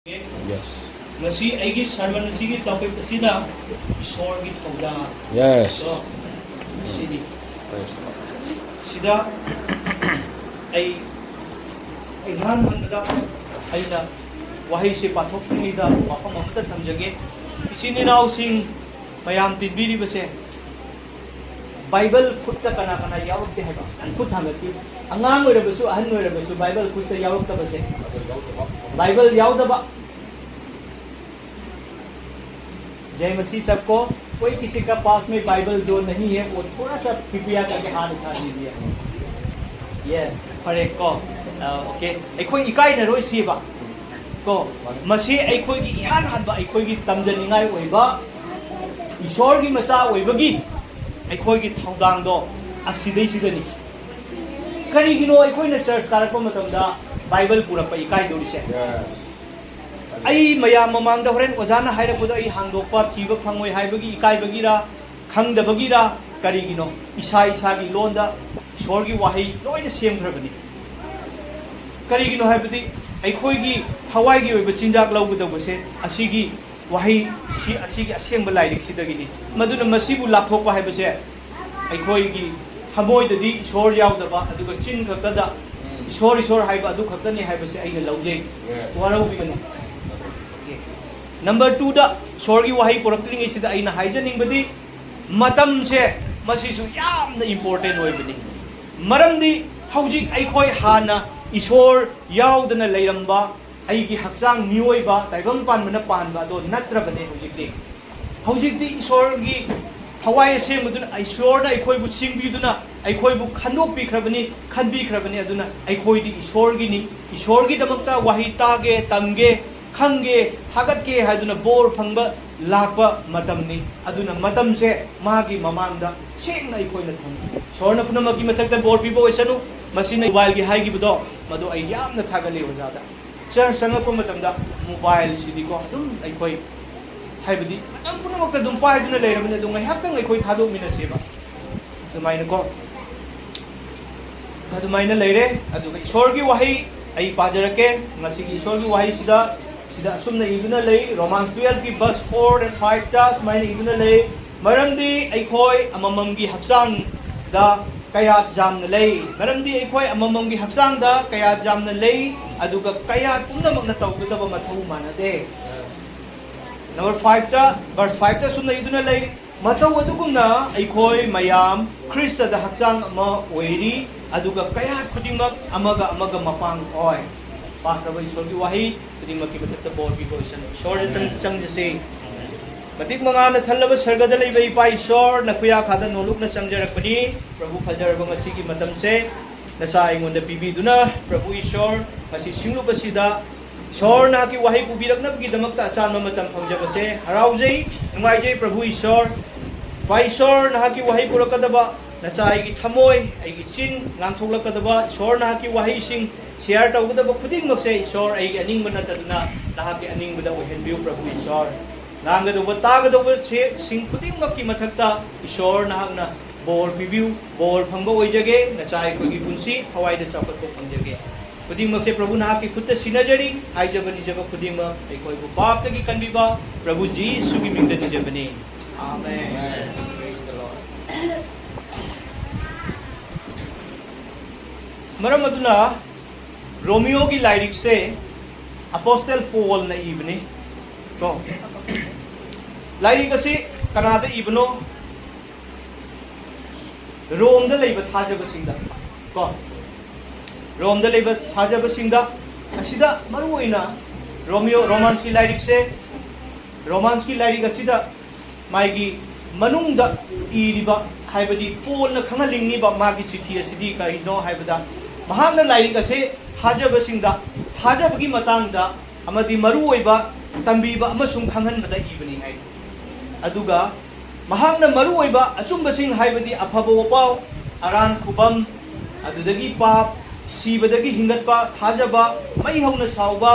Yes. Ngasi aigi sermon sigi topic sida ishor gi thauda. Yes. So sidi Praise the Lord. sida ai han bada aina wahi se pathok ni da wafam amta thamjage isini naw sing mayam tinbiri base Bible khutta kana kana yawte heba an khut hamati angang oirabasu ahan oirabasu Bible khutta yawta base Bible yawdaba जय मसीह सबको कोई किसी का पास में Bible जो नहीं है वो थोड़ा सा कृपया करके हाथ उठा दीजिए यस फरे को ओके अखोई इकाई न रोई सीबा को मसी अखोई की इहान हनबा अखोई की तमजनिंगाई ओइबा ईश्वर की मसा ओइबगी अखोई की थौदांग दो असिदै सिदनी करिगिनो अखोई न चर्च कारक मतमदा बाइबल पुरप इकाई दोरिसे आई मयाम ममांग होरेन ओजाना हाइरपुद आई हांगदोकपा थीब फंगोय हाइबगी इकाइबगीरा खंगदबगीरा करिगिनो इसा इसागी लोंदा ईश्वरगी वाही लोइन सेमख्रबनी करिगिनो हाइबदी अखोइगी थवाइगी ओइब चिंजाक लौगदबसे असिगी वाही असिगी असेंब लाइरिक सिदगिनी मदुना मसिबु लाथोकपा हाइबसे अखोइगी थमोइददी ईश्वर यावदबा अदुगा चिन खक्तदा ईश्वर ईश्वर हाइबा अदु खक्तनी हाइबसे आइगा लौजे वारौबिगनी नंबर 2 दा ईश्वरगी वाही पुरक्तरिंग इसिदा आइना हाइजनिंगबदी मतम से मसिसु यामना इंपोर्टेंट होइबनी मरमदी हौजिक अखोय हाना ईश्वर यावदना लेरंबा आइगी हक्सांग मियोइबा ताइबम पानमना पानबा दो नत्रबने हौजिकदी ईश्वरगी थवाय सेमदुना ईश्वरना अखोयबु सिंगबिदुना अखोयबु खनोपिख्रबनी खनबिख्रबनी अदुना अखोयदी ईश्वरगिनी ईश्वरगी दमकता वाही तागे तमगे खंगे थागतके हादुना बोर फंग लाप मतमनी अदुना मतम से मागी ममांगदा सेंगना अखोयना थम सोरना पुनमकी मथकता बोर पिबो ओइसनु मसिना मोबाइल गी हाइगी बदो मदो आई यामना थागले ओजादा चर संगको मतमदा मोबाइल सिदिको अदुम अखोय हाइबदी मतम पुनमक दुम पाइदुना लेरमने दुम हक्तंग अखोय थादो मिनसेबा दुमाइना को अदुमाइना लेरे अदुगा ईश्वरगी वाही आई पाजरके ngasiगी ईश्वरगी वाही सिदा सिदा असुमना इदुना ले रोमांस 12 की verse 4 and 5 ता स्माइना इदुना ले मरमदी अखोय अममंगी हक्सांग दा कया जामना ले मरमदी अखोय अममंगी हक्सांग दा कया जामना ले अदुगा कया पुनमकना तौगदबा मथौ मानदे नंबर 5 ता verse 5 ता सुमना इदुना ले मथौ अदुगुमना अखोय मयाम ख्रिस्त दा हक्सांग अमा ओइरी अदुगा कया खुदिमक अमगा अमगा मपांग ओय पात्रबा ईश्वरगी वाही खुदिमक की मथकता बोर भी कोइसन ईश्वर चंगजसे मतिक मंगान थल्लब सर्गद लेबा इपा ईश्वर नखुया खादा नोलुक न चंगजरकपनी प्रभु फजरबा ngasi मतम से नसा इंगोंद पीबीदुना प्रभु ईश्वर ngasi सिंगलुबसिदा ईश्वर ना की वाही पुबीरकनबगी दमकता अचान मतम फंगजबसे हराउजै नुंगाइजै प्रभु ईश्वर ईश्वर ना की वाही पुरकदबा नचा आइगी थमोय आइगी चिन गांथोलकदबा ईश्वर ना की वाही सिंग शेयर तौगदबा खुदिंगमकसे ईश्वर आइगी अनिंग नतदुना नाहाकी अनिंगबदा ओहेनबियु प्रभु ईश्वर नांगदबा तागदबा सिंग खुदिंगमकी मथकता ईश्वर नाहाकना बोर पिबियु बोर फंगबा ओइजगे नचा आइगी पुंसी हवाइदा चापतको फंजगे खुदिंगमकसे प्रभु नाहाकी खुद सिनजरी हाइजबनी जब खुदिंगमक अखोयबु पापतगी कनबिबा प्रभु जीसुगी मिंगदा निजबनी आमेन Praise the Lord. मरम अदुना रोमियो की लाइरिक से अपोस्टल पॉल न इबनी तो लाइरिक से कनादा इबनो रोम द लेब थाजबसिंदा को रोम द लेब थाजबसिंदा असिदा मरुइना रोमियो रोमांस की लाइरिक से रोमांस की लाइरिक असिदा माइगी मनुंग द इरिबा हाइबदी पॉल न खंगलिंगनिबा मागी चिठी असिदी काइनो हाइबदा महांगना लाइरिक असे थाजबसिंदा थाजबगी मतांगदा अमदी मरुओइबा तंबीबा अमसुंग खंगहनबदा इबनी हाइ अदुगा महांगना मरुओइबा अचुंबसिंग हाइबदी अफबो पाव अरान खुबम अदुदगी पाप सीबदगी हिंगतबा थाजबा मई हौना सावबा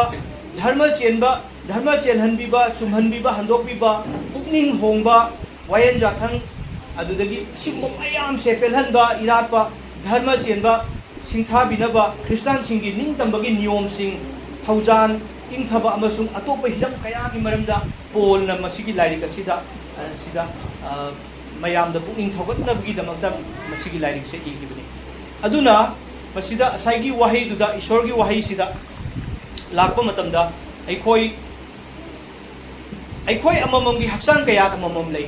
धर्म चेलहनबीबा चुमहनबीबा हंदोकबीबा पुकनिंग होंबा वायन जाथंग अदुदगी सिंगो मयाम से पेलहनबा इरापा धर्म चेनबा सिंथाबिनबा ख्रिस्तान सिंगी निंगतंबगी नियम सिंग थौजान ꯏꯪꯊꯕ ꯑꯃꯁꯨꯡ ꯑꯇꯣꯞꯄ ꯍꯤꯔꯝ ꯀꯌꯥꯒꯤ ꯃꯔꯝꯗ ꯄꯣꯜꯅ ꯃꯁꯤꯒꯤ ꯂꯥꯏꯔꯤꯛ ꯑꯁꯤꯗ ꯃꯌꯥꯝꯗ ꯄꯨꯛꯅꯤꯡ ꯊꯧꯒꯠꯅꯕꯒꯤꯗꯃꯛꯇ ꯃꯁꯤꯒꯤ ꯂꯥꯏꯔꯤꯛꯁꯦ ꯏꯈꯤꯕꯅꯤ ꯑꯗꯨꯅ ꯃꯁꯤꯗ ꯉꯁꯥꯏꯒꯤ ꯋꯥꯍꯩꯗꯨꯗ ꯏꯁꯣꯔꯒꯤ ꯋꯥꯍꯩꯁꯤꯗ ꯂꯥꯛꯄ ꯃꯇꯝꯗ ꯑꯩꯈꯣꯏ ꯑꯃꯃꯝꯒꯤ ꯍꯛꯆꯥꯡ ꯀꯌꯥ ꯑꯃꯃꯝ ꯂꯩ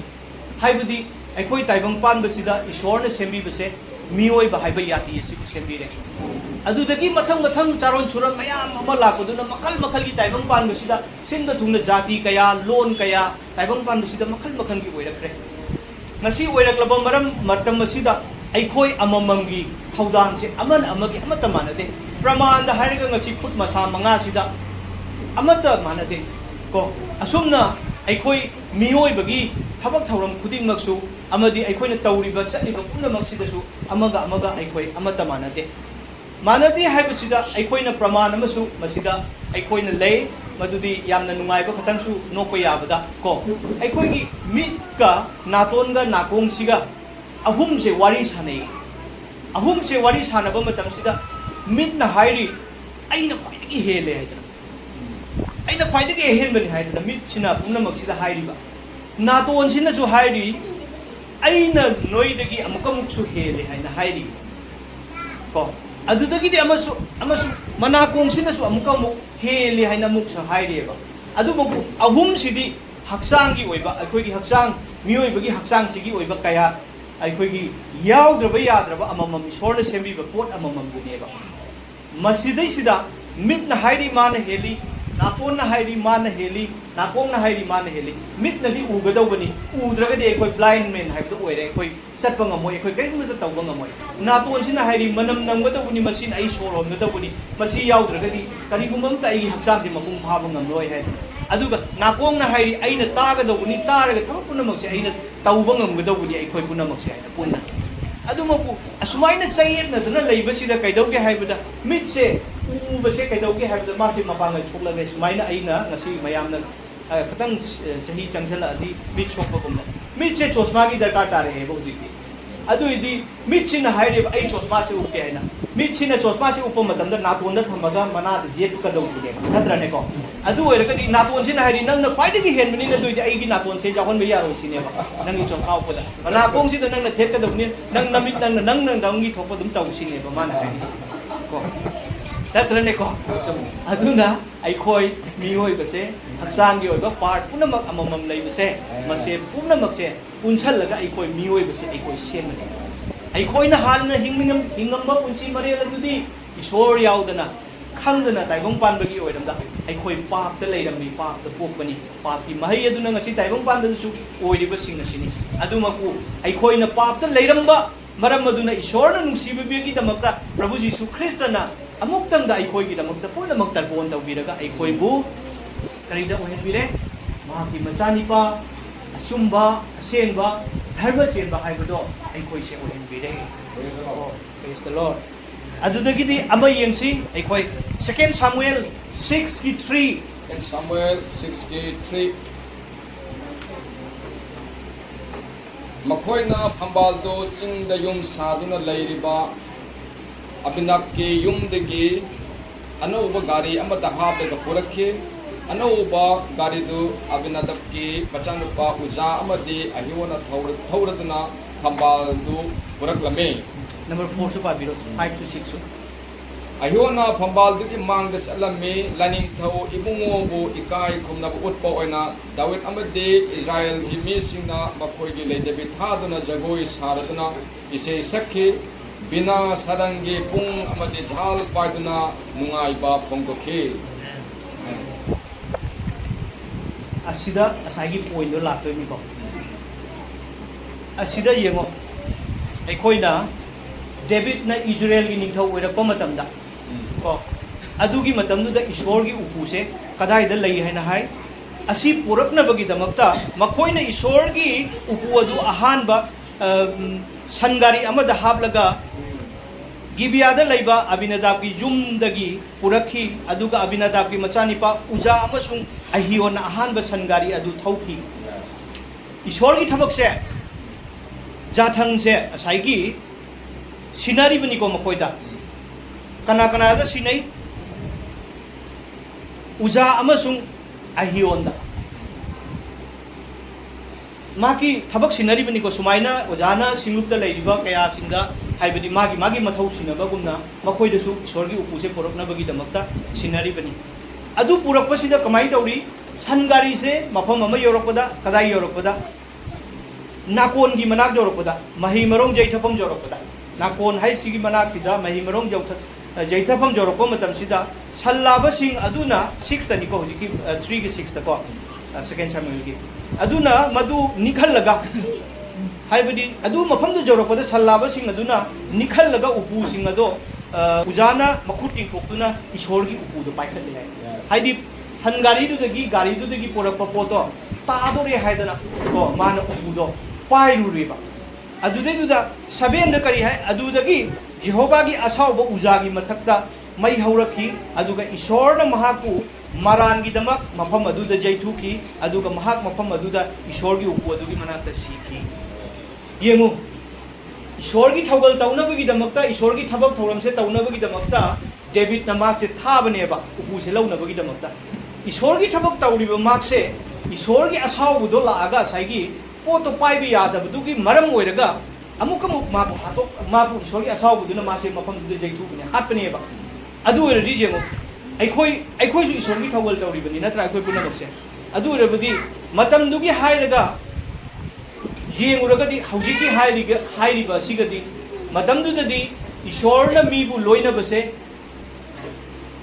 ꯍꯥꯏꯕꯗꯤ ꯑꯩꯈꯣꯏ ꯇꯥꯏꯕꯪ ꯄꯥꯟꯕꯁꯤꯗ ꯏꯁꯣꯔꯅ ꯁꯦꯝꯕꯤꯕꯁꯦ ꯃꯤꯑꯣꯏꯕ ꯍꯥꯏꯕ ꯌꯥꯇꯤ ꯑꯁꯤꯕꯨ ꯁꯦꯝꯕꯤꯔꯦ ꯑꯗꯨꯗꯒꯤ ꯃꯊꯪ ꯆꯥꯔꯣꯟ ꯁꯨꯔꯣꯟ ꯃꯌꯥꯝ ꯑꯃ ꯂꯥꯛꯄꯗꯨꯅ ꯃꯈꯜꯒꯤ ꯇꯥꯏꯕꯪ पानबसिदा सिंबा थुंगना जाति कया लोन कया ताइबंग पानबसिदा मखल की ओइरखरे ngasi oiraklaba maram matam asida aikoi amamamgi thaudan se aman amagi amata manade praman da hariga ngasi khut masa manga sida amata manade ko asumna aikoi mioi bagi thabak thauram khuding maksu amadi aikoi na tauriba chaliba pumna maksida su amaga aikoi amata manade haibasida aikoi na praman amasu masida aikoi na lei madudi yamna nungaiba khatansu nokpa yabada ko aikoi gi mit ka naton ga nakong siga ahum se wari sanaba matam sida mit na hairi aina khwaidagi hele haidana aina khwaidagi henbani haidana mit sina pumna maksida hairiba naton sina su hairi aina noidagi amukamuksu hele haina hairi ko adudagi di amasu manakong sina su amukamuk hele haina muksa hairiba adubu ahum sidi haksangi oiba aikoigi haksang miyoibagi haksang sigi oiba kaya aikoigi yaudraba yadraba amamam isorna sembiba pot amamam duneba masidai sida mitna hairi mana heli natonna hairi mana heli nakongna hairi mana heli mitna di ugadawbani udragadi aikoi blind man haibda oire aikoi chatpa ngamoi aikoi kaimata tawba ngamoi naton sina hairi manam namgadawbani masin ai sorom gadawbani masi yaudragadi karigumam ta ai haksang di mapung phaba ngamloi hai aduga nakongna hairi aina tagadawbani taraga thak punamakse aina tawba ngamgadawbani aikoi punamakse aina punna adumapu asumaina sayetna duna leibasida kaidawge haibada mitse ubase kaidawge haibada mase mapanga choklave sumaina aina ngasi mayamna khatang sahi changsala adi mit sokpagumna mitse chosma gi darkar tare he bojiti aduidi mitchina haire ai chosma se ukke haina mitchina chosma se uppa matamda natonda thamaga mana jet kadawge khatra ne ko adu oiragadi naton sina hairi nangna kwaidagi henbani na duidi ai gi naton se jahon be yaro sine ba nangi chokha upada mana kong sida nangna thet kadawni nang namit nang dangi thokpa dum taw sine ba mana hai ko khatra ne ko aduna ai khoi mioi base haksang gi oiba part punamak amamam leibase mase punamak se punsallaga ai khoi mioi base ai khoi semani ai khoi na halna hingamba punsi marel adudi isor yaudana khangdana taibong panbagi oiramda ai khoi pap ta leirammi pap ta pokbani pap ki mahai aduna ngasi taibong panda su oiriba sing asini adumaku ai khoi na pap ta leiramba maram aduna isorna nungsibabigi damakta prabhu jisu kristana amuktangda ai khoi gi damakta punamak tarbon tawbiraga ai khoi bu karida ohenbire mahaki machanipa asumba asenba dharma senba haibado ai khoi se ohenbire praise the lord adudagidi ama yengsi ai khoi 2 Samuel 6:3 In Samuel 6:3 Makoina Pambaldo Sing the Yum Saduna Lairiba Abinaki Yum the Gi Anova Gari Amata Habe the Puraki Anova Garidu Abinadaki Pachanupa Uja Amadi Ahiwana Tauratana Pambaldu Puraklame number 4 to 5 to 6 Ahiwana Pambaldu Mang the Salame Laning Tau Ibungo Ikai Kumna Utpo Oina Dawit Amadi Israel Jimmy Singna Makoigi Elizabeth Haduna Jagoi Saraduna Ise Saki Bina Sarangi Pung Amadi Jal Paiduna Nungai Ba Pongkoke asida asagi point do lakto mi ko asida yengo aikoi na David na Israel gi ningthau oirakpa matamda ko adugi matamdu da ishor gi upuse kadai da lei haina hai asi purakna bagi damakta makoi na ishor gi upu adu ahanba sangari amada hablaga Gibeada laiba Abinadab ki yumdagi purakhi aduga Abinadab ki machanipa uja amasung ahiona ahanba sangari adu thauki ishor gi thabak se jathang se asaigi sinari bani ko makoida kana da sinai uja amasung ahionda maki thabak sinari bani ko sumaina ojana singlupta leiba kaya sinda haibadi magi mathau sinaba gumna makoi da su ishorgi upuse porokna bagi damakta sinari bani adu purakpa sida kamai tawri sangari se mafam ama yorokpada kadai yorokpada nakon gi manak yorokpada mahi marong jaithapam yorokpada nakon hai sigi manak sida mahi marong jaithapam yorokpa matam sida sallaba sing aduna 6 tani ko hujiki 3 gi 6 ta ko second Samuel gi aduna madu nikhallaga haibadi adu mafamda jorokpada sallaba sing aduna nikhallaga upu sing ado ujana makuti koktuna ishorgi upu do paikhalle hai haidi sangari du dagi gari du dagi porakpa poto taadore haidana ko mana upu do pairu reba adudai duda saben da kari hai adudagi jehova gi asauba ujagi mathakta mai hauraki aduga ishorna mahaku marangi damak mafam aduda jaithuki aduga mahak mafam aduda ishorgi upu adugi manakta siki yengu ishorgi thaugal taunabagi damakta ishorgi thabak thauramse taunabagi damakta David na makse thabaneba upu se launabagi damakta ishorgi thabak tauriba makse ishorgi asaubu do laaga saigi poto paibi yadabudugi maram oiraga amukam mabu hatok mabu ishorgi asaubu duna mase mafam aduda jaithukine hatpaneba adu oiradi jengu ai khoi su ishorgi thawal tauribani natra ai khoi punamokse adu oirabadi matam dugi hairaga yenguragadi haujiki hairiba sigadi matam dudadi ishorna mibu loina base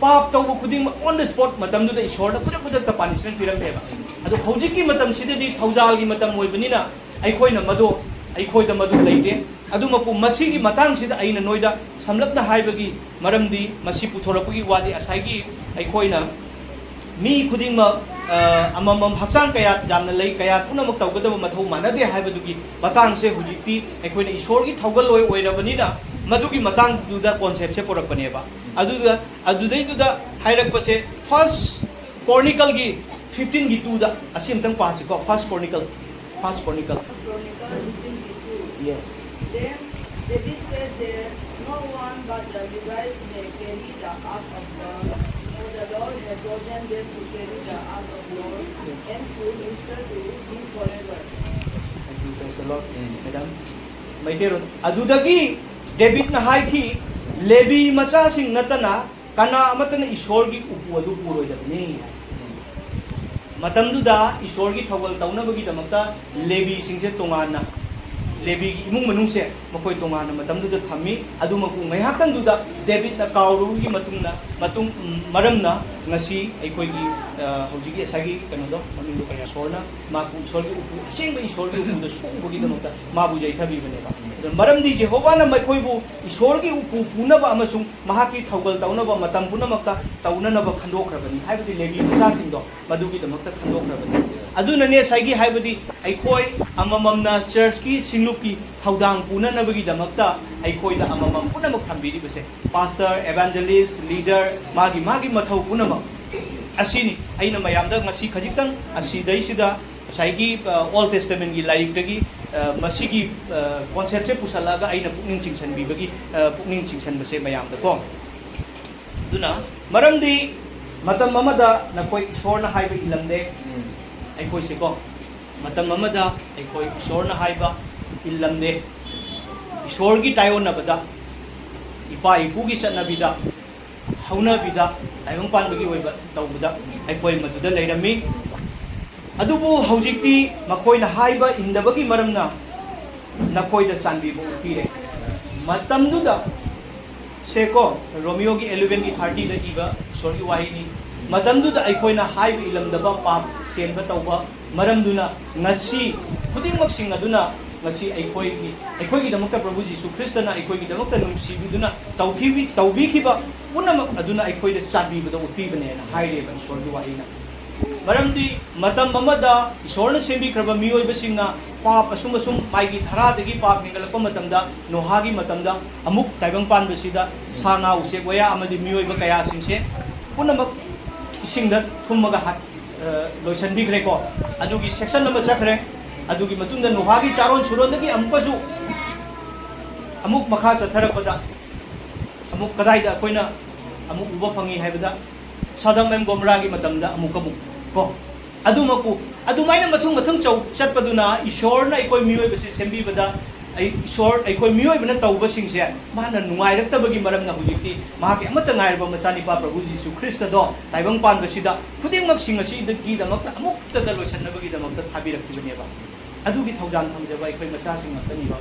pap tawbu khuding on the spot matam duda ishorna kudak ta punishment pirameba adu haujiki matam sidadi thaujal gi matam oibanina ai khoina mado ai khoida madu leite adu mapu masigi matang sida aina noida samlapna haibagi maramdi masi puthorapagi wadi asaigi ai khoina mi khuding ma amamam hakchang kaya jamna lei kaya punamak tawgadaba mathau manade haibadugi matang se hujikti ai ishorgi thaugal loi oirabanina madugi matang duda concept se porakpaneba adudai duda hairakpase first chronicle gi 15 gi 2 da asimtang pasi ko first chronicle yes then David said there, no one but the Levites may carry the ark of God, for the Lord has chosen them to carry the ark of God and to minister to him forever. Thank you, praise the Lord. Madam, may teron adudagi David na haiki lebi macha sing natana kana amatana ishorgi upu adu puroi dabni matam duda ishorgi thawal taunabagi damakta lebi singse tongana lebi imung manung se makoi tongana matam duda thami adu maku ngaihaktan duda David na kaurugi matung maramna ngasi aikoi gi hojigi asagi kanodo mamin do kaya sorna maku ishorgi upu asengba ishorgi upu da sungbogi damakta mabu jaithabi baneba maramdi jehova na makoi bu ishorgi upu punaba amasung mahaki thaugal taunaba matam punamakta taunanaba khandokrabani haibadi lebi masa singdo madugi damakta khandokrabani aduna ne saigi haibadi aikoi amamamna church ki singluki thaudang punanabagi damakta aikoi da amamam punamak thambiri base pastor evangelist leader magi mathau punamak asini aina mayamda ngasi khajitang asidai sida saigi Old Testament gi laik dagi masigi concept se pusalaga aina pukning chingsan bibagi pukning chingsan base mayamda ko duna maramdi matam mamada nakoi ishorna haiba ilamde aikoi se ko matam mamada aikoi ishorna haiba ilamde ishorgi tayona bada ipa ipugi chanabida hauna bida aibang panbagi oiba tawbada aikoi maduda leirami adubu haujikti makoina haiba indabagi maramna nakoida sanbibo upire matamduda seko Romeo gi 11 gi 30 da iba sorgi wahini matamduda aikoina haiba ilamdaba pap senba tawba maramduna ngasi khudingmak sing aduna ngasi aikoi gi damakta Prabhu Jisu Kristna aikoi gi damakta nungsibiduna tawbikiba punamak aduna aikoi da sanbibada upibane na haireba sorgi wahina maramdi matam mamada ishorna sembikraba miyoibasingna pap asum maigi tharadagi pap hingalakpa matamda nohagi matamda amuk taibang panbasida sana usek waya amadi miyoiba kaya singse punamak isingda thummaga hat loisanbigre ko adugi section number chakre adugi matunda nohagi charon surondagi amukasu amuk makha chatharapada amuk kadaida koina amuk uba phangi haibada Sodom and Gomorrah gi matamda amuk ko adumaku adumaina mathung chau chatpaduna ishor na ikoi mioi basi sembi bada ai ishor ikoi mioi bana tauba singse mana nungai raktabagi maram na hujikti mahaki amata ngai ba machani pa Prabhu Jisu Krista do taibang pan basida khuding mak sing asi dagi damakta amuk ta dalosan na bagi damakta thabirakti ba adugi thaujan thamjaba ikoi macha sing matani ba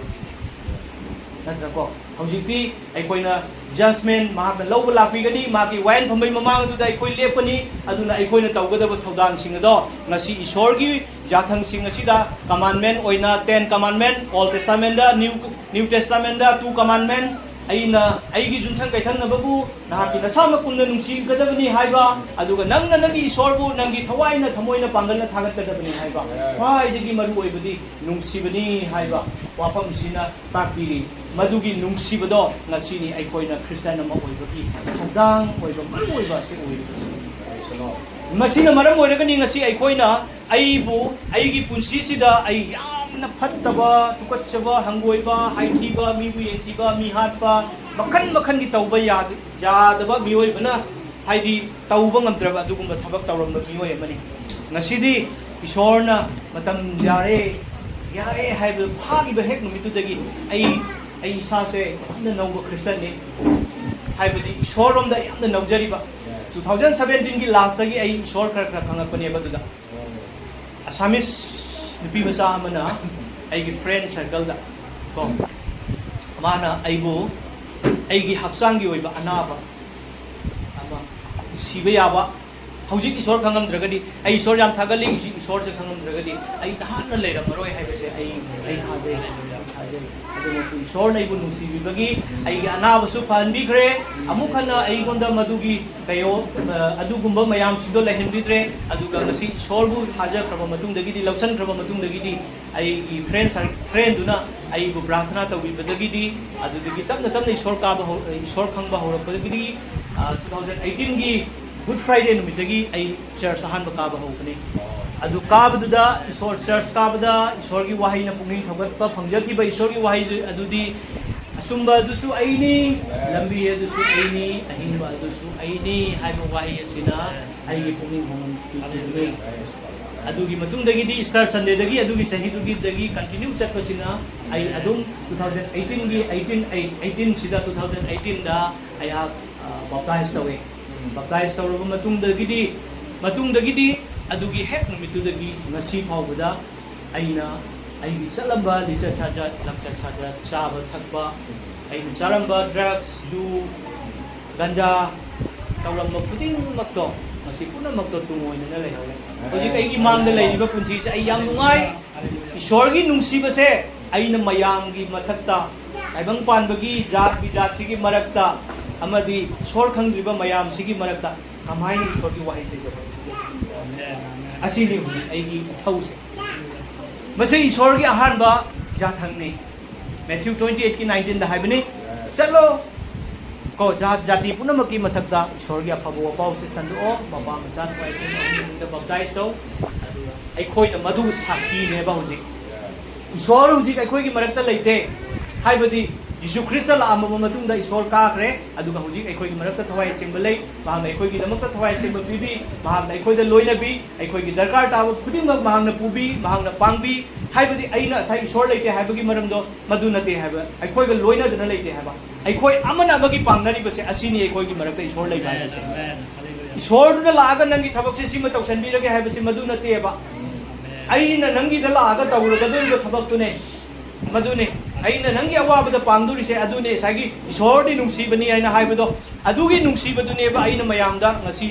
natrako hujikti aikoina judgment mahakna lawba lakpigani maki wayan thombai mamang du dai koi lepani aduna aikoina tawgadaba thaudan sing ado ngasi ishorgi jathang sing asida commandment oina 10 commandment Old Testament da New Testament da 2 commandment aina aigi junthang kaithang na babu nahaki nasama kunna nungsi gadabani haiba aduga nangna nangi ishorbu nangi thawaina thamoina pangalna thagat gadabani haiba hai digi maru oibadi nungsibani haiba wafam sina takpiri madugi nungsibado ngasini aikoina Christian ama oibagi thadang oiba maru oiba se oiba masina maram oiragani ngasi aikoina aibu aigi punsi sida ai yamna phattaba tukachaba hangoiba haithiba mibu yentiba mi hatba makhan di tauba yadaba mioi bana haidi tauba ngamdraba adugumba thabak tawramba mioi amani ngasidi ishorna matam yare haiba phagi ba hek numitudagi ai sase na nauba Christian ni haibadi ishorom da yamna naujariba 2017 gi last gi ai ishor khar khangakpani baduda Assamese nupi macha amana aigi friend circle da ko mana aibu aigi hapsang gi oiba anaba ama siba yaba hojik ishor khangam dragadi ai ishor jam thagali ishor se khangam dragadi ai dahan na leira maroi haibase ai khajai adumo ishor na ibu nungsi bibagi ai anaba su phanbi khre amukhana ai gonda madugi kayo adugumba mayam sido lehendidre aduga ngasi ishor bu haja kraba matung dagi di lausan kraba matung dagi di ai friend duna ai bu prarthana tawi badagi di adudagi tapna ishor ka ba ishor khangba hora badagi di 2018 gi Good Friday numitagi ai church ahan ba ka ba hokani adu kabduda ishor church kabda ishor gi wahi na pungin thogat pa phangjaki ba ishor gi wahi adudi asumba dusu aini lambi dusu aini ahimba dusu aini haiba wahi asina ai gi pungin hong adugi matungdagi di Star Sunday dagi adugi sahidugi dagi continue chat pasina ai adum 2018 gi 18 sida 2018 da ai baptize tawe baptize tawraba matungdagi di adugi hek numitudagi ngasi phawbada aina aigi salamba lisa chaja lakcha chaja chaba thakba aina charamba drugs du ganja tawramba puding makto ngasi puna makto tungoina na lehawle hoji aigi mangda leiriba punsi se ai yang nungai ishorgi nungsiba se aina mayamgi mathakta aibang panbagi jat sigi marakta amadi ishor khangdriba mayam sigi marakta kamaini ishorgi wahi tejaba asini aigi thause mase ishorgi ahanba jathangni Matthew 28:19 da haibani chalo ko jati punamaki mathakda ishorgi aphabo pau se sandu o baba macha kwai the baptize so aikoi na madu sakhi ne ba huji ishor huji aikoi gi marakta leite haibadi Jisu Krista la amma matung da ishor ka kre aduga huji aikoi gi marakta thawai simbalai mahang aikoi gi damakta thawai simbal pibi mahang aikoi da loina bi aikoi gi darkar ta khuding mak mahang na pubi mahang na pangbi haibadi aina sai ishor leite haibagi maram do madu nate haiba aikoi ga loina dana leite haiba aikoi amana bagi pangnari base asini aikoi gi marakta ishor leite haiba ishor da laga nangi thabak se sima tausan bi rage haiba se madu nate ba aina nangi da laga tawra da thabak tune madune aina nangi awabada pangduri se adune sagi ishordi nungsibani aina haibado adugi nungsibadune ba aina mayamda ngasi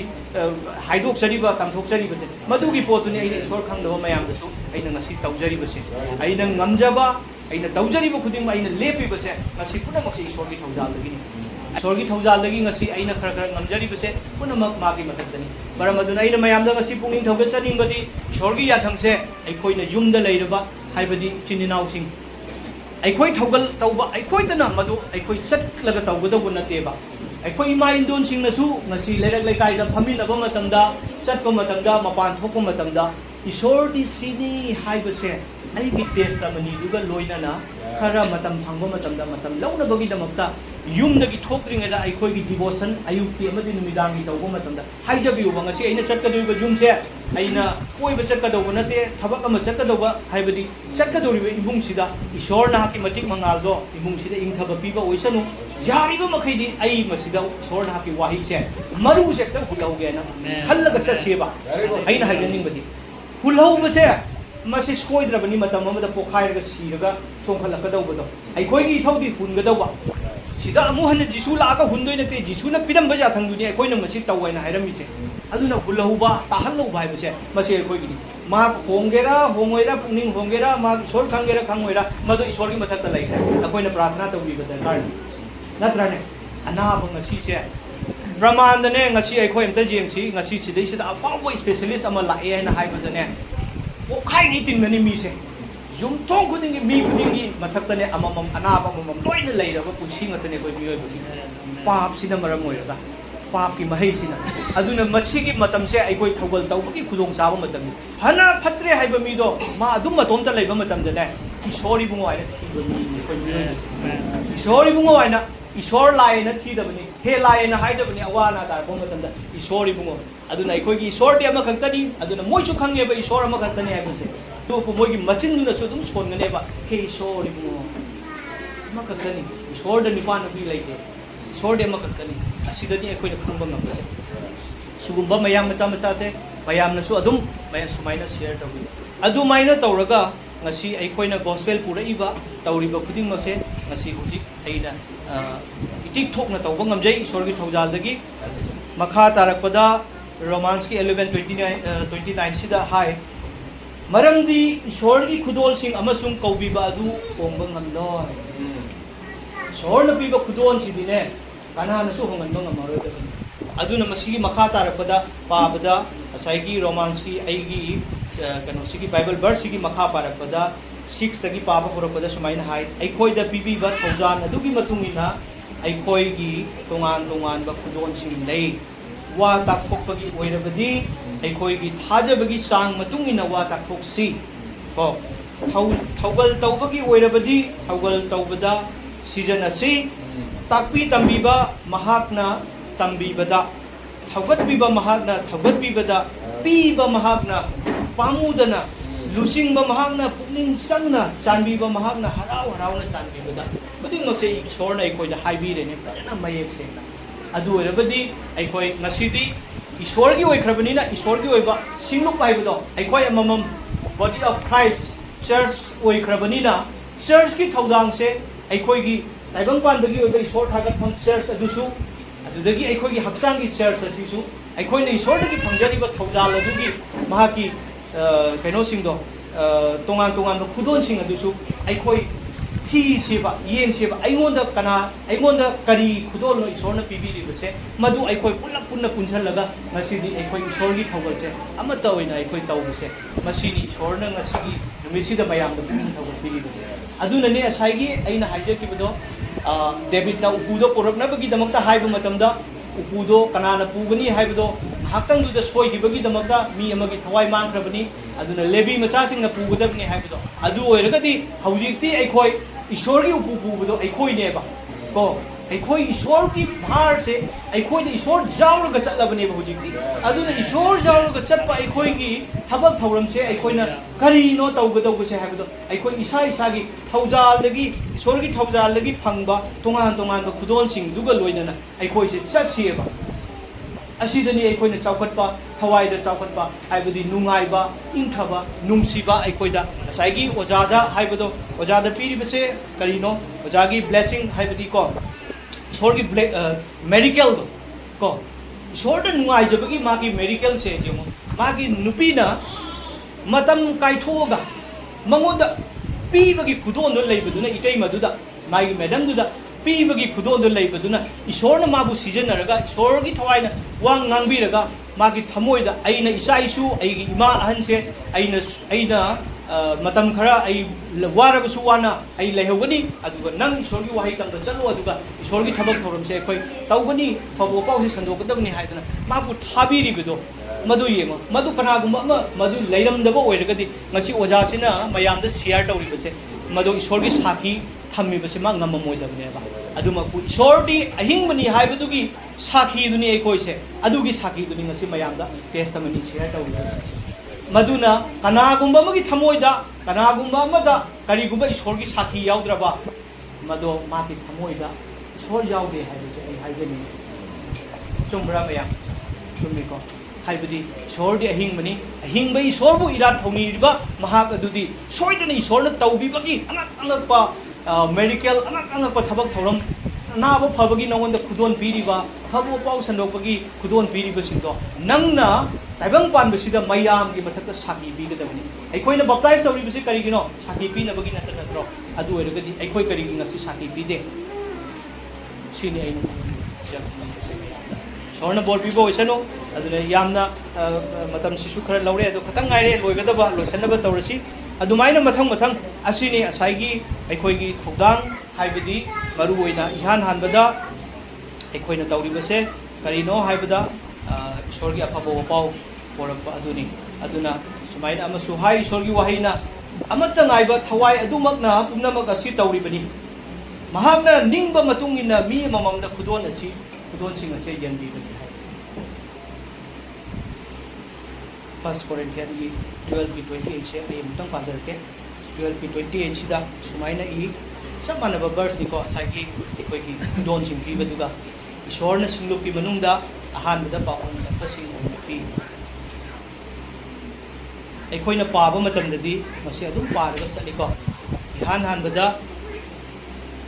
haidok sariba tamthok sariba se madugi potune aina ishor khangdaba mayamda su aina ngasi tawjari ba se aina ngamjaba aina tawjari ba khuding aina lepi ba se ngasi punamak se ishorgi thawjal lagi ni ishorgi thawjal lagi ngasi aina khara ngamjari ba se punamak magi mathaktani baramaduna aina mayamda ngasi pungning thawgat chaning badi ishorgi yathang se aikoina jumda leiraba haibadi chininau sing aikoi thogal tauba aikoi tana madu aikoi chatlaga tawgadabu nateba aikoi ima indon singnasu ngasi lerak lekai da phaminaba matamda chatpa matamda mapan thokpa matamda ishor di sini haibase ꯑꯩꯒꯤ test ꯑꯃꯅꯤꯗꯨꯒ ꯂꯣꯏꯅꯅ ꯈꯔ ꯃꯇꯝ ꯐꯪꯕ ꯃꯇꯝꯗ ꯃꯇꯝ ꯂꯧꯅꯕꯒꯤꯗꯃꯛꯇ ꯌꯨꯝꯗꯒꯤ ꯊꯣꯛꯇ꯭ꯔꯤꯉꯩꯗ ꯑꯩꯈꯣꯏꯒꯤ devotion ꯑꯌꯨꯛꯀꯤ ꯑꯃꯗꯤ ꯅꯨꯃꯤꯗꯥꯡꯒꯤ ꯇꯧꯕ ꯃꯇꯝꯗ ꯍꯥꯏꯖꯕꯤꯌꯨꯕ ꯉꯁꯤ ꯑꯩꯅ ꯆꯠꯀꯗꯧꯔꯤꯕ ꯌꯨꯝꯁꯦ ꯑꯩꯅ ꯀꯣꯏꯕ ꯆꯠꯀꯗꯧꯕ ꯅꯠꯇꯦ ꯊꯕꯛ ꯑꯃ ꯆꯠꯀꯗꯧꯕ ꯍꯥꯏꯕꯗꯤ ꯆꯠꯀꯗꯧꯔꯤꯕ ꯏꯃꯨꯡꯁꯤꯗ ꯏꯁꯣꯔꯅ ꯃꯇꯤꯛ ꯃꯉꯥꯜꯗꯣ ꯏꯃꯨꯡꯁꯤꯗ ꯏꯪꯊꯕ ꯄꯤꯕ ꯑꯣꯏꯁꯅꯨ ꯌꯥꯔꯤꯕ ꯃꯈꯩꯗꯤ ꯑꯩ ꯃꯁꯤꯗ ꯏꯁꯣꯔꯅ ꯋꯥꯍꯩꯁꯦ ꯃꯔꯨꯁꯦ ꯈꯤꯇꯪ ꯍꯨꯜꯍꯧꯒꯦꯅ ꯈꯜꯂꯒ ꯆꯠꯁꯦꯕ ꯑꯩꯅ ꯍꯥꯏꯖꯅꯤꯡꯕꯗꯤ ꯍꯨꯜꯍꯧꯕꯁꯦ ꯃꯁꯤ ꯁꯣꯏꯗ꯭ꯔꯕꯅꯤ ꯃꯇꯝ ꯑꯃꯗ ꯄꯣꯛꯈꯥꯏꯔꯒ ꯁꯤꯔꯒ ꯆꯣꯡꯈꯠꯂꯛꯀꯗꯧꯕꯗꯣ ꯑꯩꯈꯣꯏꯒꯤ ꯏꯊꯧꯗꯤ ꯍꯨꯟꯒꯗꯧꯕ ꯁꯤꯗ ꯑꯃꯨꯛ ꯍꯟꯅ ꯖꯤꯁꯨ ꯂꯥꯛꯑꯒ ꯍꯨꯟꯗꯣꯏ ꯅꯠꯇꯦ ꯖꯤꯁꯨꯅ ꯄꯤꯔꯝꯕ ꯌꯥꯊꯪꯗꯨꯅꯤ ꯑꯩꯈꯣꯏꯅ ꯃꯁꯤ ꯇꯧ ꯍꯥꯏꯅ ꯍꯥꯏꯔꯝꯃꯤꯁꯦ ꯑꯗꯨꯅ ꯍꯨꯜꯍꯧꯕ ꯇꯥꯍꯜꯍꯧꯕ ꯍꯥꯏꯕꯁꯦ ꯃꯁꯤ ꯑꯩꯈꯣꯏꯒꯤꯅꯤ ꯃꯍꯥꯛ ꯍꯣꯡꯒꯦꯔꯥ ꯍꯣꯡꯉꯣꯏꯔꯥ ꯄꯨꯛꯅꯤꯡ ꯍꯣꯡꯒꯦꯔꯥ ꯃꯍꯥꯛ ꯏꯁꯣꯔ ꯈꯪꯒꯦꯔꯥ ꯈꯪꯉꯣꯏꯔꯥ ꯃꯗꯨ ꯏꯁꯣꯔꯒꯤ ꯃꯊꯛꯇ ꯂꯩꯈ꯭ꯔꯦ ꯑꯩꯈꯣꯏꯅ ꯄ꯭ꯔꯥꯊꯅꯥ ꯇꯧꯕꯤꯕ ꯗꯔꯀꯥꯔꯅꯤ ꯅꯠꯇ꯭ꯔꯅꯦ ꯑꯅꯥꯕ ꯉꯁꯤꯁꯦ ꯕ꯭ꯔꯍ꯭ꯃꯥꯟꯗꯅꯦ ꯉꯁꯤ ꯑꯩꯈꯣꯏ ꯑꯝꯇ ꯌꯦꯡꯁꯤ ꯉꯁꯤ ꯁꯤꯗꯩꯁꯤꯗ ꯑꯐꯥꯎꯕ ꯏꯁꯄꯦꯁꯦꯂꯤꯁ ꯑꯃ ꯂꯥꯛꯑꯦ ꯍꯥꯏꯅ ꯍꯥꯏꯕꯗꯅꯦ ꯄꯣꯛꯈꯥꯏꯉꯩ ꯇꯤꯟꯒꯅꯤ ꯃꯤꯁꯦ ꯌꯨꯝꯊꯣꯡ ꯈꯨꯗꯤꯡꯒꯤ ꯃꯤ ꯈꯨꯗꯤꯡꯒꯤ ꯃꯊꯛꯇꯅꯦ ꯑꯃꯃꯝ ꯑꯅꯥꯕ ꯑꯃꯃꯝ ꯂꯣꯏꯅ ꯂꯩꯔꯕ ꯄꯨꯟꯁꯤ ꯉꯥꯛꯇꯅꯦ ꯑꯩꯈꯣꯏ ꯃꯤꯑꯣꯏꯕꯒꯤ ꯄꯥꯞꯁꯤꯅ ꯃꯔꯝ ꯑꯣꯏꯔꯒ ꯄꯥꯞꯀꯤ ꯃꯍꯩꯁꯤꯅ ꯑꯗꯨꯅ ꯃꯁꯤꯒꯤ ꯃꯇꯝꯁꯦ ꯑꯩꯈꯣꯏ ꯊꯧꯒꯜ ꯇꯧꯕꯒꯤ ꯈꯨꯗꯣꯡꯆꯥꯕ ꯃꯇꯝꯅꯤ ꯐꯅ ꯐꯠꯇ꯭ꯔꯦ ꯍꯥꯏꯕ ꯃꯤꯗꯣ ꯃꯥ ꯑꯗꯨꯝ ꯃꯇꯣꯝꯇ ꯂꯩꯕ ꯃꯇꯝꯗꯅꯦ ꯏꯁꯣꯔ ꯏꯕꯨꯡꯉꯣ ꯍꯥꯏꯅ ꯊꯤꯕ ꯃꯤꯅꯤ ꯑꯩꯈꯣꯏ ꯃꯤꯑꯣꯏꯕꯁꯤ ꯏꯁꯣꯔ ꯏꯕꯨꯡꯉꯣ ꯍꯥꯏꯅ ꯏꯁꯣꯔ ꯂꯥꯏꯅ ꯊꯤꯗꯕꯅꯤ ꯍꯦ ꯂꯥꯏꯅ ꯍꯥꯏꯗꯕꯅꯤ ꯑꯋꯥ ꯑꯅꯥ ꯇꯥꯔꯛꯄ ꯃꯇꯝꯗ ꯏꯁꯣꯔ ꯏꯕꯨꯡꯉꯣ ꯑꯗꯨꯅ ꯑꯩꯈꯣꯏꯒꯤ ꯏꯁꯣꯔꯗꯤ ꯑꯃꯈꯛꯇꯅꯤ ꯑꯗꯨꯅ ꯃꯣꯏꯁꯨ ꯈꯪꯉꯦꯕ ꯏꯁꯣꯔ ꯑꯃꯈꯛꯇꯅꯤ ꯍꯥꯏꯕꯁꯦ ꯑꯗꯨꯕꯨ ꯃꯣꯏꯒꯤ ꯃꯆꯤꯟꯗꯨꯅꯁꯨ ꯑꯗꯨꯝ ꯁꯣꯟꯒꯅꯦꯕ ꯍꯦ ꯏꯁꯣꯔ ꯏꯕꯨꯡꯉꯣ ꯑꯃꯈꯛꯇꯅꯤ ꯏꯁꯣꯔꯗ ꯅꯤꯄꯥ ꯅꯨꯄꯤ ꯂꯩꯇꯦ ꯏꯁꯣꯔꯗꯤ ꯑꯃꯈꯛꯇꯅꯤ ꯑꯁꯤꯗꯅꯤ ꯑꯩꯈꯣꯏꯅ ꯈꯪꯕ ꯉꯝꯕꯁꯦ ꯁꯤꯒꯨꯝꯕ ꯃꯌꯥꯝ ꯃꯆꯥ ꯃꯆꯥꯁꯦ ꯃꯌꯥꯝꯅꯁꯨ ꯑꯗꯨꯝ ꯁꯨꯃꯥꯏꯅ ꯁꯤꯌꯔ ꯇꯧꯕꯤ ꯑꯗꯨꯃꯥꯏꯅ ꯇꯧꯔꯒ ꯉꯁꯤ ꯑꯩꯈꯣꯏꯅ ꯒꯣꯁꯄꯦꯜ ꯄꯨꯔꯛꯏꯕ ꯇꯧꯔꯤꯕ ꯈꯨꯗꯤꯡꯃꯛꯁꯦ ꯉꯁꯤ ꯍꯧꯖꯤꯛ ꯑꯩꯅ ꯏꯇꯤꯛ ꯊꯣꯛꯅ ꯇꯧꯕ ꯉꯝꯖꯩ ꯏꯁꯣꯔꯒꯤ ꯊꯧꯖꯥꯜꯗꯒꯤ ꯃꯈꯥ ꯇꯥꯔꯛꯄꯗ ꯔꯣꯃꯥꯟꯁꯀꯤ 11:29 ꯍꯥꯏ ꯃꯔꯝꯗꯤ ꯏꯁꯣꯔꯒꯤ ꯈꯨꯗꯣꯜꯁꯤꯡ ꯑꯃꯁꯨꯡ ꯀꯧꯕꯤꯕ ꯑꯗꯨ ꯍꯣꯡꯕ ꯉꯝꯂꯣꯏ ꯏꯁꯣꯔꯅ ꯄꯤꯕ ꯈꯨꯗꯣꯜꯁꯤꯗꯤꯅꯦ ꯀꯅꯥꯅꯁꯨ ꯍꯣꯡꯍꯟꯕ ꯉꯝꯃꯔꯣꯏꯗꯕꯅꯤ ꯑꯗꯨꯅ ꯃꯁꯤꯒꯤ ꯃꯈꯥ ꯇꯥꯔꯛꯄꯗ ꯄꯥꯕꯗ ꯉꯁꯥꯏꯒꯤ ꯔꯣꯃꯥꯟꯁꯀꯤ ꯑꯩꯒꯤ ꯀꯩꯅꯣꯁꯤꯒꯤ ꯕꯥꯏꯕꯜ ꯚꯔꯁꯁꯤꯒꯤ ꯃꯈꯥ ꯄꯥꯔꯛꯄꯗ 6ꯇꯒꯤ ꯄꯥꯕ ꯍꯧꯔꯛꯄꯗ ꯁꯨꯃꯥꯏꯅ ꯍꯥꯏ ꯑꯩꯈꯣꯏꯗ ꯄꯤꯕꯤꯕ ꯊꯧꯖꯥꯜ ꯑꯗꯨꯒꯤ ꯃꯇꯨꯡ ꯏꯟꯅ ꯑꯩꯈꯣꯏꯒꯤ ꯇꯣꯉꯥꯟ ꯇꯣꯉꯥꯟꯕ ꯈꯨꯗꯣꯜꯁꯤꯡ ꯂꯩ ꯋꯥ ꯇꯥꯛꯊꯣꯛꯄꯒꯤ ꯑꯣꯏꯔꯕꯗꯤ ꯑꯩꯈꯣꯏꯒꯤ ꯊꯥꯖꯕꯒꯤ ꯆꯥꯡ ꯃꯇꯨꯡ ꯏꯟꯅ ꯋꯥ ꯇꯥꯛꯊꯣꯛꯁꯤ ꯀꯣ ꯊꯧꯒꯜ ꯇꯧꯕꯒꯤ ꯑꯣꯏꯔꯕꯗꯤ ꯊꯧꯒꯜ ꯇꯧꯕꯗ ꯁꯤꯖꯤꯟꯅꯁꯤ ꯇꯥꯛꯄꯤ ꯇꯝꯕꯤꯕ ꯃꯍꯥꯛꯅ ꯇꯝꯕꯤꯕꯗ ꯊꯧꯒꯠꯄꯤꯕ ꯃꯍꯥꯛꯅ ꯊꯧꯒꯠꯄꯤꯕꯗ ꯄꯤꯕ ꯃꯍꯥꯛꯅ ꯄꯥꯝꯃꯨꯗꯅ ꯂꯨꯆꯤꯡꯕ ꯃꯍꯥꯛꯅ ꯄꯨꯛꯅꯤꯡ ꯆꯪꯅ ꯆꯥꯟꯕꯤꯕ ꯃꯍꯥꯛꯅ ꯍꯔꯥꯎ ꯍꯔꯥꯎꯅ ꯆꯥꯟꯕꯤꯕꯗ ꯈꯨꯗꯤꯡꯃꯛꯁꯦ ꯏꯁꯣꯔꯅ ꯑꯩꯈꯣꯏꯗ ꯍꯥꯏꯕꯤꯔꯦꯅꯦ ꯐꯖꯅ ꯃꯌꯦꯛ ꯁꯦꯡꯅ ꯑꯗꯨ ꯑꯣꯏꯔꯕꯗꯤ ꯑꯩꯈꯣꯏ ꯉꯁꯤꯗꯤ ꯏꯁꯣꯔꯒꯤ ꯑꯣꯏꯈ꯭ꯔꯕꯅꯤꯅ ꯏꯁꯣꯔꯒꯤ ꯑꯣꯏꯕ ꯁꯤꯡꯂꯨꯞ ꯍꯥꯏꯕꯗꯣ ꯑꯩꯈꯣꯏ ꯑꯃꯃꯝ ꯕꯣꯗꯤ ꯑꯣꯐ ꯈ꯭ꯔꯥꯏꯁ ꯆꯔꯆ ꯑꯣꯏꯈ꯭ꯔꯕꯅꯤꯅ ꯆꯔꯆꯀꯤ ꯊꯧꯗꯥꯡꯁꯦ ꯑꯩꯈꯣꯏꯒꯤ ꯇꯥꯏꯕꯪꯄꯥꯟꯕꯒꯤ ꯑꯣꯏꯕ ꯏꯁꯣꯔ ꯊꯥꯒꯠꯐꯝ ꯆꯔꯆ ꯑꯗꯨꯁꯨ ꯑꯗꯨꯗꯒꯤ ꯑꯩꯈꯣꯏꯒꯤ ꯍꯛꯆꯥꯡꯒꯤ ꯆꯔꯆ ꯑꯁꯤꯁꯨ ꯑꯩꯈꯣꯏꯅ ꯏꯁꯣꯔꯗꯒꯤ ꯐꯪꯖꯔꯤꯕ ꯊꯧꯖꯥꯜ ꯑꯗꯨꯒꯤ ꯃꯍꯥꯛꯀꯤ ꯀꯩꯅꯣꯁꯤꯡꯗꯣ ꯇꯣꯉꯥꯟ ꯇꯣꯉꯥꯟꯕ ꯈꯨꯗꯣꯜꯁꯤꯡ ꯑꯗꯨꯁꯨ ꯑꯩꯈꯣꯏ ꯊꯤꯁꯦꯕ ꯌꯦꯡꯁꯦꯕ ꯑꯩꯉꯣꯟꯗ ꯀꯔꯤ ꯈꯨꯗꯣꯜꯅꯣ ꯏꯁꯣꯔꯅ ꯄꯤꯕꯤꯔꯤꯕꯁꯦ ꯃꯗꯨ ꯑꯩꯈꯣꯏ ꯄꯨꯟꯅ ꯄꯨꯟꯁꯤꯜꯂꯒ ꯉꯁꯤꯗꯤ ꯑꯩꯈꯣꯏ ꯏꯁꯣꯔꯒꯤ ꯊꯧꯒꯜꯁꯦ ꯑꯃꯠꯇ ꯑꯣꯏꯅ ꯑꯩꯈꯣꯏ ꯇꯧꯕꯁꯦ ꯃꯁꯤꯅꯤ ꯏꯁꯣꯔꯅ ꯉꯁꯤꯒꯤ ꯅꯨꯃꯤꯠꯁꯤꯗ ꯃꯌꯥꯝꯗ ꯄꯨꯛꯅꯤꯡ ꯊꯧꯒꯠꯄꯤꯔꯤꯕꯁꯦ ꯑꯗꯨꯅꯅꯦ ꯉꯁꯥꯏꯒꯤ ꯑꯩꯅ ꯍꯥꯏꯖꯈꯤꯕꯗꯣ ꯗꯦꯕꯤꯠꯅ ꯎꯄꯨꯗꯣ ꯄꯨꯔꯛꯅꯕꯒꯤꯗꯃꯛꯇ ꯍꯥꯏꯕ ꯃꯇꯝꯗ ꯎꯄꯨꯗꯣ ꯀꯅꯥꯅ ꯄꯨꯒꯅꯤ ꯍꯥꯏꯕꯗꯣ ꯉꯥꯏꯍꯥꯛꯇꯪꯗꯨꯗ ꯁꯣꯏꯈꯤꯕꯒꯤꯗꯃꯛꯇ ꯃꯤ ꯑꯃꯒꯤ ꯊꯋꯥꯏ ꯃꯥꯡꯈ꯭ꯔꯕꯅꯤ ꯑꯗꯨꯅ ꯂꯦꯕꯤ ꯃꯆꯥꯁꯤꯡꯅ ꯄꯨꯒꯗꯕꯅꯤ ꯍꯥꯏꯕꯗꯣ ꯑꯗꯨ ꯑꯣꯏꯔꯒꯗꯤ ꯍꯧꯖꯤꯛꯇꯤ ꯑꯩꯈꯣꯏ ꯏꯁꯣꯔꯒꯤ ꯎꯄꯨ ꯄꯨꯕꯗꯣ ꯑꯩꯈꯣꯏꯅꯦꯕ ꯀꯣ ꯑꯩꯈꯣꯏ ꯏꯁꯣꯔꯒꯤ ꯚꯥꯔꯁꯦ ꯑꯩꯈꯣꯏꯗ ꯏꯁꯣꯔ ꯌꯥꯎꯔꯒ ꯆꯠꯂꯕꯅꯦꯕ ꯍꯧꯖꯤꯛꯇꯤ ꯑꯗꯨꯅ ꯏꯁꯣꯔ ꯌꯥꯎꯔꯒ ꯆꯠꯄ ꯑꯩꯈꯣꯏꯒꯤ ꯊꯕꯛ ꯊꯧꯔꯝꯁꯦ ꯑꯩꯈꯣꯏꯅ ꯀꯔꯤꯅꯣ ꯇꯧꯒꯗꯧꯕꯁꯦ ꯍꯥꯏꯕꯗꯣ ꯑꯩꯈꯣই ꯏꯁꯥꯒꯤ ꯊꯧꯖꯥꯜꯗꯒꯤ ꯏꯁꯣꯔꯒꯤ ꯊꯧꯖꯥꯜꯗꯒꯤ ꯐꯪꯕ ꯇꯣꯉꯥꯟ ꯇꯣꯉꯥꯟꯕ ꯈꯨꯗꯣꯜꯁꯤꯡꯗꯨꯒ ꯂꯣꯏꯅꯅ ꯑꯩꯈꯣꯏꯁꯦ ꯆꯠꯁꯤꯌꯦꯕ ꯑꯁꯤꯗꯅꯤ ꯑꯩꯈꯣꯏꯅ ꯆꯥꯎꯈꯠꯄ ꯊꯋꯥꯏꯗ ꯆꯥꯎꯈꯠꯄ ꯍꯥꯏꯕꯗꯤ ꯅꯨꯡꯉꯥꯏꯕ ꯏꯪꯊꯕ ꯅꯨꯡꯁꯤꯕ ꯑꯩꯈꯣꯏꯗ ꯉꯁꯥꯏꯒꯤ ꯑꯣꯖꯥꯗ ꯍꯥꯏꯕꯗꯣ ꯑꯣꯖꯥꯗ ꯄꯤꯔꯤꯕꯁꯦ ꯀꯔꯤꯅꯣ ꯑꯣꯖꯥꯒꯤ ꯕ꯭ꯂꯦꯁꯤꯡ ꯍꯥꯏꯕꯗꯤ ꯀꯣ ꯏꯁꯣꯔꯒꯤ ꯃꯦꯔꯤꯀꯦꯜꯗꯣ ꯀꯣ ꯏꯁꯣꯔꯗ ꯅꯨꯡꯉꯥꯏꯖꯕꯒꯤ ꯃꯥꯒꯤ ꯃꯦꯔꯤꯀꯦꯜꯁꯦ ꯌꯦꯡꯉꯣ ꯃꯥꯒꯤ ꯅꯨꯄꯤꯅ ꯃꯇꯝ ꯀꯥꯏꯊꯣꯛꯑꯒ ꯃꯉꯣꯟꯗ ꯄꯤꯕꯒꯤ ꯈꯨꯗꯣꯜꯗꯣ ꯂꯩꯕꯗꯨꯅ ꯏꯇꯩꯃꯗꯨꯗ ꯃꯥꯒꯤ ꯃꯦꯗꯝꯗꯨꯗ ꯄꯤꯕꯒꯤ ꯈꯨꯗꯣꯜꯗꯣ ꯂꯩꯕꯗꯨꯅ ꯏꯁꯣꯔꯅ ꯃꯥꯕꯨ ꯁꯤꯖꯤꯟꯅꯔꯒ ꯏꯁꯣꯔꯒꯤ ꯊꯋꯥꯏꯅ ꯋꯥ ꯉꯥꯡꯕꯤꯔꯒ ꯃꯥꯒꯤ ꯊꯃꯣꯏꯗ ꯑꯩꯅ ꯏꯆꯥ ꯏꯁꯨ ꯑꯩꯒꯤ ꯏꯃꯥ ꯑꯍꯟꯁꯦ ꯑꯩꯅ matam khara ai waraga su wana ai lehogani aduga nang ishorgi wahi tangda chalo aduga ishorgi thabak thoram se khoi tawgani phabo pau se sandok dabni haidana ma bu thabi ri bedo madu yengo madu kanagumba ama madu leiramdaba oiragadi ngasi ojasina mayamda share tawribase madu ishorgi saki thammibase ma ngamamoidabne ba aduma ku ishordi ahingbani haibadugi saki duni ekoise adugi saki duni ngasi mayamda testimony share tawribase maduna kanagumba magi thamoida kanagumba amada karigumba ishorgi saki yaudraba madu maki thamoida ishor yaude haibase ai haijani chumbra mayam chumiko haibadi ishordi ahingbani ahingba ishorbu irat thongiriba mahak adudi soidana ishorna tawbibagi anak anakpa medical anak thabak thoram naba phabagi nongonda khudon piriba thabo pau sandokpagi khudon piriba singdo nangna taibang panbasida mayam gi mathakta saki bigadabani aikoina baptize tawribasi karigino saki pinabagi natro adu oiragadi aikoi karigi ngasi saki pide sini aina sorna bol pibo isano aduna yamna matam sisu khara laure ado khatang ngaire loigadaba loisanaba tawrasi adumaina mathang mathang asini asaigi aikoigi thogdang haibadi maru oina ihan hanbada aikoina tawribase karino haibada ishorgi afabo pau porakpa aduni aduna sumaina amasu hai ishorgi wahina amatta ngaiba thawai adumakna pumnamak asi tawribani mahakna ningba matungina mi mamamda khudon asi khudon sing ase yanbi First Corinthians 12:28 se ay mutang father ke 12:28 sida sumaina I sab manaba verse ni ko sagi ikoi ki don sing pi baduga ishor na singlup ki manungda ahan da pa on sa sing on pi ai koi na pa ba matam dadi masi adum par ga sali ko ihan han bada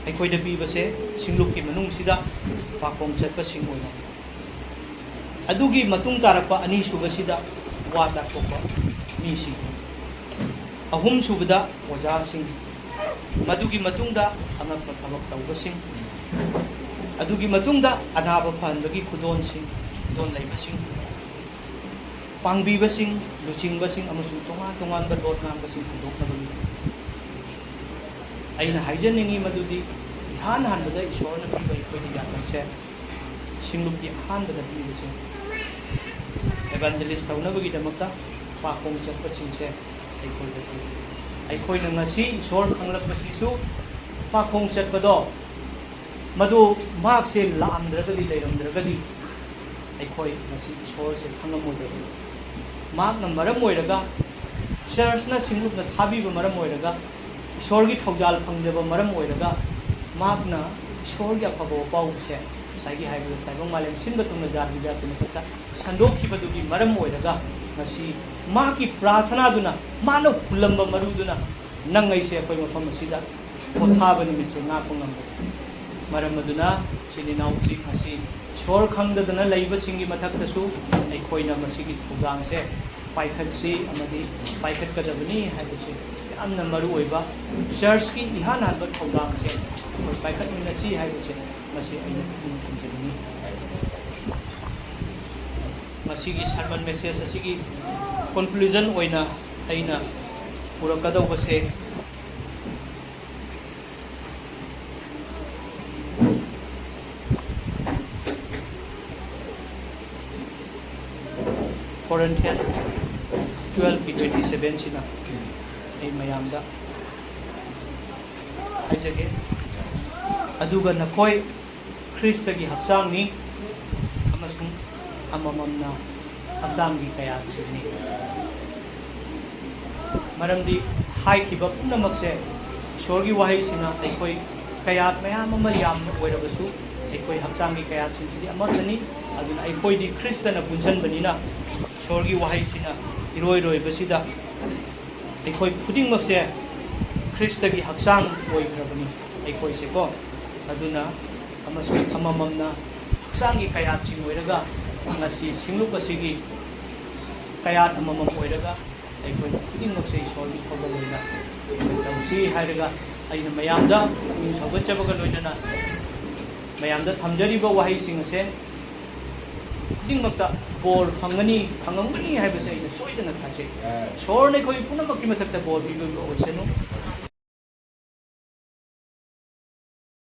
ai koi da pi ba se singlup ki manung sida pa kong chat pa sing on adugi matung tarakpa ani suba sida wata ko misi ahum subada oja sing madugi matungda anak patawak tawga sing adugi matungda anaba phanbagi khudon sing don laiba sing pangbi ba sing luching ba sing amasung tongan ba dot nam ba sing khudok na bagi aina haijaningi madudi han han bada ishor na pi ko di ya se singlup ki han bada pi sing evangelist tauna bagi damakta pakong sa pasingse ay koy na ngasi ishor khanglap pasisu pakong sa pado madu mak se laamdragadi leiramdragadi ay koy ngasi ishor se khangamoidagi mak na maram oiraga church na singlup na thabi ba maram oiraga ishor gi thawjal phangdeba maram oiraga mak na ishor gi afabo pau se saigi haibu taibang malem sinba tungna jarbi jatu nakata sandok kibadugi maram oiraga ngasi maki prathana duna mano pulamba maruduna nangai se koi mafam sida pothabani mise na kongam maram aduna sini nauchi ngasi shor khangdadana leiba singi mathakta su ai koina masigi thugang se paikhat si amadi paikhat kadabani haibase amna maru oiba church ki ihan hanba thugang se koi paikhat mina si haibase masi aina thunjani masigi sermon message asigi conclusion oina aina purakadaw base Corinthians 12:27 sina ay mayamda ay jage aduga nakoi Krista gi haksang ni amasung amamam na haksang gi kaya sini maramdi hai kiba punamak se ishorgi wahai sina aikoi kaya mayam ama yam oirabasu aikoi haksang gi kaya sini amatani aduna aikoi di Krista na punjan banina ishorgi wahai sina iroi roi basida aikoi puding mak se Krista gi haksang oigrabani aikoi se ko aduna amasung amamam na haksang gi kaya sing oiraga ngasi singlup asigi kaya amamam oiraga aikoi puding mak se ishorgi khoba loina tausi hairaga aina mayamda in sabachabaga loina mayamda thamjariba wahai sing ase puding makta bol phangani phangangani haibase aina soidana thase shor ne koi punamak ki mathakta bol bibu osenu